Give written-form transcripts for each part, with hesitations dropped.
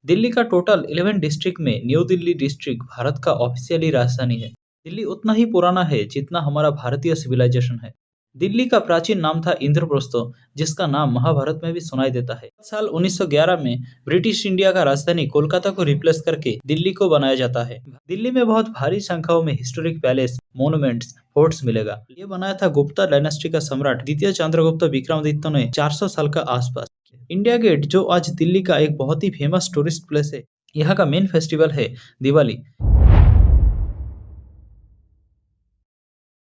दिल्ली का total 11 district में New Delhi district Bharat का ऑफिशियली राजधानी है। दिल्ली उतना ही पुराना है जितना हमारा भारतीय सिविलाइजेशन है। दिल्ली का प्राचीन नाम था इंद्रप्रस्थ, जिसका नाम महाभारत में भी सुनाई देता है। साल 1911 में ब्रिटिश इंडिया का राजधानी कोलकाता को रिप्लेस करके दिल्ली को बनाया जाता है। दिल्ली में बहुत भारी संख्याओं में हिस्टोरिक पैलेस, मोन्यूमेंट्स, फोर्ट्स मिलेगा। ये बनाया था गुप्ता डायनेस्टी का सम्राट द्वितीय चंद्रगुप्त विक्रमादित्य ने 400 साल का आसपास। इंडिया गेट, जो आज दिल्ली का एक बहुत ही फेमस टूरिस्ट प्लेस है, यहाँ का मेन फेस्टिवल है दिवाली।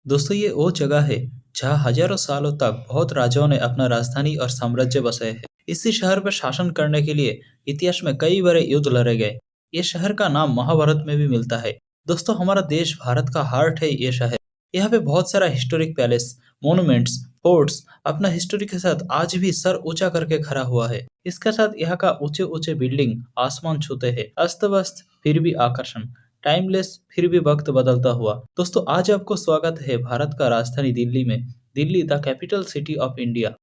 दोस्तों, ये वो जगह है जहाँ हजारों सालों तक बहुत राजाओं ने अपना राजधानी और साम्राज्य बसाए हैं। इसी शहर पर शासन करने के लिए इतिहास में कई बड़े युद्ध लड़े गए। ये शहर का नाम महाभारत में भी मिलता है। दोस्तों, हमारा देश भारत का हार्ट है ये शहर। यहाँ पे बहुत सारा हिस्टोरिक पैलेस, मोन्यूमेंट्स, फोर्ट्स अपना हिस्टोरी के साथ आज भी सर ऊंचा करके खड़ा हुआ है। इसके साथ यहाँ का ऊंचे ऊंचे बिल्डिंग आसमान छूते हैं, अस्त व्यस्त फिर भी आकर्षण, टाइमलेस फिर भी वक्त बदलता हुआ। दोस्तों, आज आपको स्वागत है भारत का राजधानी दिल्ली में। Delhi the capital city of India.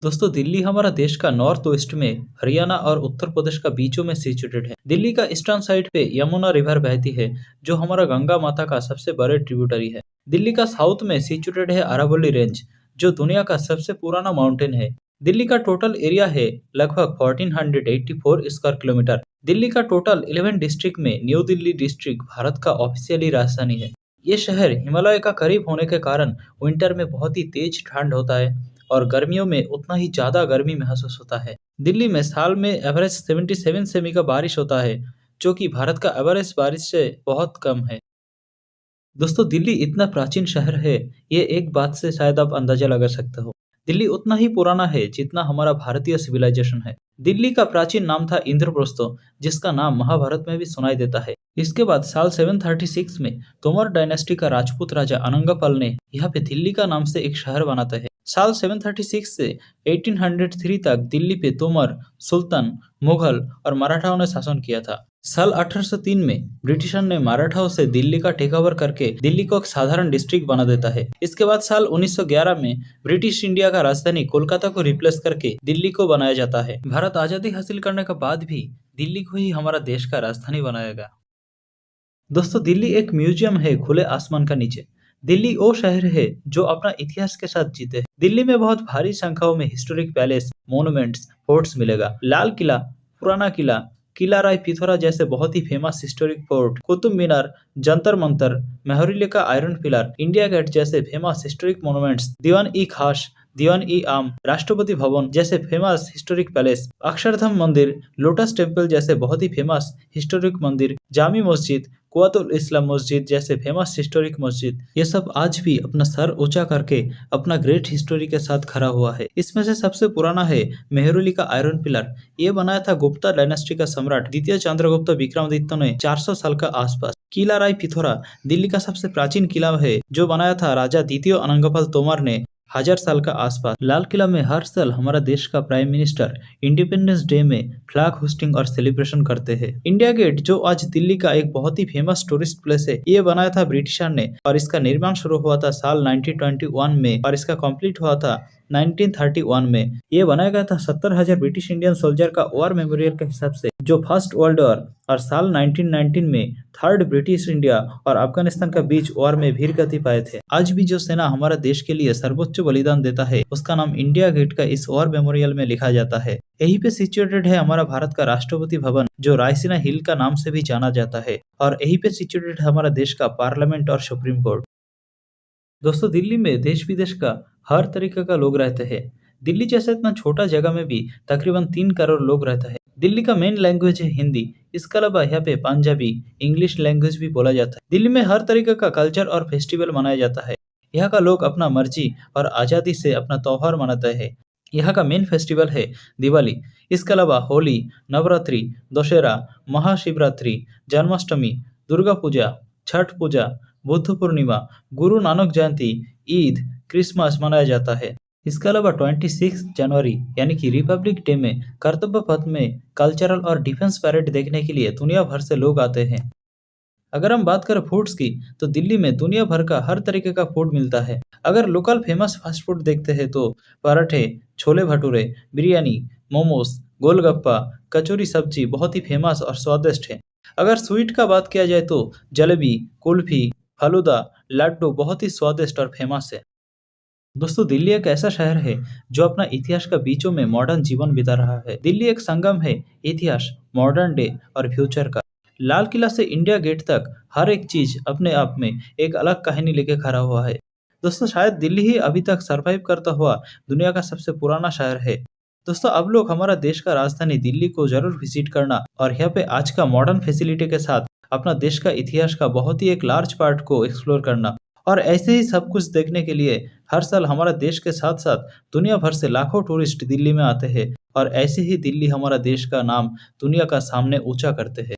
दोस्तों, दिल्ली हमारा देश का नॉर्थ वेस्ट में हरियाणा और उत्तर प्रदेश का बीचों में सिचुएटेड है। दिल्ली का ईस्टर्न साइड पे यमुना रिवर बहती है, जो हमारा गंगा माता का सबसे बड़े ट्रिब्यूटरी है। दिल्ली का साउथ में सिचुएटेड है अरावली रेंज, जो दुनिया का सबसे पुराना माउंटेन है। दिल्ली का टोटल एरिया है लगभग 1484 स्क्वायर किलोमीटर। दिल्ली का टोटल 11 डिस्ट्रिक्ट में न्यू दिल्ली डिस्ट्रिक्ट भारत का ऑफिशियली राजधानी है। ये शहर हिमालय का करीब होने के कारण विंटर में बहुत ही तेज ठंड होता है और गर्मियों में उतना ही ज्यादा गर्मी महसूस होता है। दिल्ली में साल में एवरेज 77 सेमी का बारिश होता है, जो कि भारत का एवरेज बारिश से बहुत कम है। दोस्तों, दिल्ली इतना प्राचीन शहर है, ये एक बात से शायद आप अंदाजा लगा सकते हो। दिल्ली उतना ही पुराना है जितना हमारा भारतीय सिविलाइजेशन है। दिल्ली का प्राचीन नाम था इंद्रप्रस्थ, जिसका नाम महाभारत में भी सुनाई देता है। इसके बाद साल 736 में तोमर डायनेस्टी का राजपूत राजा अनंगपाल ने यहाँ पे दिल्ली का नाम से एक शहर बनाते हैं। साल 736 से 1803 तक दिल्ली पे तोमर, सुल्तान, मुगल और मराठाओं ने शासन किया था। साल 1803 में ब्रिटिशर ने मराठाओं से दिल्ली का टेक ओवर करके दिल्ली को एक साधारण डिस्ट्रिक्ट बना देता है। इसके बाद साल 1911 में ब्रिटिश इंडिया का राजधानी कोलकाता को रिप्लेस करके दिल्ली को बनाया जाता है। भारत आजादी हासिल करने के बाद भी दिल्ली को ही हमारा देश का राजधानी बनाया गया। दोस्तों, दिल्ली एक म्यूजियम है खुले आसमान का नीचे। दिल्ली वो शहर है जो अपना इतिहास के साथ जीते है। दिल्ली में बहुत भारी संख्याओं में हिस्टोरिक पैलेस, मोन्यूमेंट्स, फोर्ट्स मिलेगा। लाल किला, पुराना किला, किला राय पिथौरा जैसे बहुत ही famous historic fort, Qutub Minar, Jantar Mantar, मेहरीले का आयरन पिलर, इंडिया गेट जैसे फेमस हिस्टोरिक मोन्यूमेंट्स, दीवान ई खास, दीवान ई आम, राष्ट्रपति भवन जैसे फेमस हिस्टोरिक पैलेस, अक्षरधाम मंदिर, लोटस टेम्पल जैसे बहुत ही फेमस हिस्टोरिक मंदिर, जामी मस्जिद, कुआतुल इस्लाम मस्जिद जैसे फेमस हिस्टोरिक मस्जिद, ये सब आज भी अपना सर ऊंचा करके अपना ग्रेट हिस्टोरी के साथ खड़ा हुआ है। इसमें से सबसे पुराना है मेहरुली का आयरन पिलर। ये बनाया था गुप्ता डायनेस्टी का सम्राट द्वितीय चंद्रगुप्त विक्रमादित्य ने 400 साल का आसपास। किला राय पिथौरा दिल्ली का सबसे प्राचीन किला है, जो बनाया था राजा द्वितीय अनंगपाल तोमर ने 1000 साल का आसपास। लाल किला में हर साल हमारा देश का प्राइम मिनिस्टर इंडिपेंडेंस डे में फ्लैग होस्टिंग और सेलिब्रेशन करते हैं। इंडिया गेट, जो आज दिल्ली का एक बहुत ही फेमस टूरिस्ट प्लेस है, ये बनाया था ब्रिटिशर ने और इसका निर्माण शुरू हुआ था साल 1921 में और इसका कंप्लीट हुआ था 1931 में। ये बनाया गया था 70,000 ब्रिटिश इंडियन सोल्जर का वॉर मेमोरियल के हिसाब से, जो फर्स्ट वर्ल्ड वॉर और साल 1919 में थर्ड ब्रिटिश इंडिया और अफगानिस्तान का बीच वॉर में वीर गति पाए थे। आज भी जो सेना हमारा देश के लिए सर्वोच्च बलिदान देता है, उसका नाम इंडिया गेट का इस वॉर मेमोरियल में लिखा जाता है। यहीं पे सिचुएटेड है हमारा भारत का राष्ट्रपति भवन, जो रायसीना हिल का नाम से भी जाना जाता है, और यहीं पे सिचुएटेड है हमारा देश का पार्लियामेंट और सुप्रीम कोर्ट। दोस्तों, दिल्ली में देश विदेश का हर तरीके का लोग रहते हैं। दिल्ली जैसे इतना छोटा जगह में भी तकरीबन 3 करोड़ लोग रहते हैं। दिल्ली का मेन लैंग्वेज है हिंदी। इसके अलावा यहाँ पे पंजाबी, इंग्लिश लैंग्वेज भी बोला जाता है। दिल्ली में हर तरीके का कल्चर और फेस्टिवल मनाया जाता है। यहाँ का लोग अपना मर्जी और आज़ादी से अपना त्योहार मनाते हैं। यहाँ का मेन फेस्टिवल है दिवाली। इसके अलावा होली, नवरात्रि, दशहरा, महाशिवरात्रि, जन्माष्टमी, दुर्गा पूजा, छठ पूजा, बुद्ध पूर्णिमा, गुरु नानक जयंती, ईद, क्रिसमस मनाया जाता है। इसके अलावा 26 जनवरी यानी कि रिपब्लिक डे में कर्तव्य पथ में कल्चरल और डिफेंस पैरेड देखने के लिए दुनिया भर से लोग आते हैं। अगर हम बात करें फूड्स की, तो दिल्ली में दुनिया भर का हर तरीके का फूड मिलता है। अगर लोकल फेमस फास्ट फूड देखते हैं तो पराठे, छोले भटूरे, बिरयानी, मोमोज, गोलगप्पा, कचौरी सब्जी बहुत ही फेमस और स्वादिष्ट है। अगर स्वीट का बात किया जाए तो जलेबी, कुल्फी, फालूदा, लड्डू बहुत ही स्वादिष्ट और फेमस है। दोस्तों, दिल्ली एक ऐसा शहर है जो अपना इतिहास का बीचों में मॉडर्न जीवन बिता रहा है। दिल्ली एक संगम है इतिहास, मॉडर्न डे और फ्यूचर का। लाल किला से इंडिया गेट तक हर एक चीज अपने आप में एक अलग कहानी लेके खड़ा हुआ है। दोस्तों, शायद दिल्ली ही अभी तक सरवाइव करता हुआ दुनिया का सबसे पुराना शहर है। दोस्तों, अब लोग हमारा देश का राजधानी दिल्ली को जरूर विजिट करना और यहाँ पे आज का मॉडर्न फैसिलिटी के साथ अपना देश का इतिहास का बहुत ही एक लार्ज पार्ट को एक्सप्लोर करना और ऐसे ही सब कुछ देखने के लिए हर साल हमारा देश के साथ-साथ दुनिया भर से लाखों टूरिस्ट दिल्ली में आते हैं और ऐसे ही दिल्ली हमारा देश का नाम दुनिया का सामने ऊँचा करते हैं।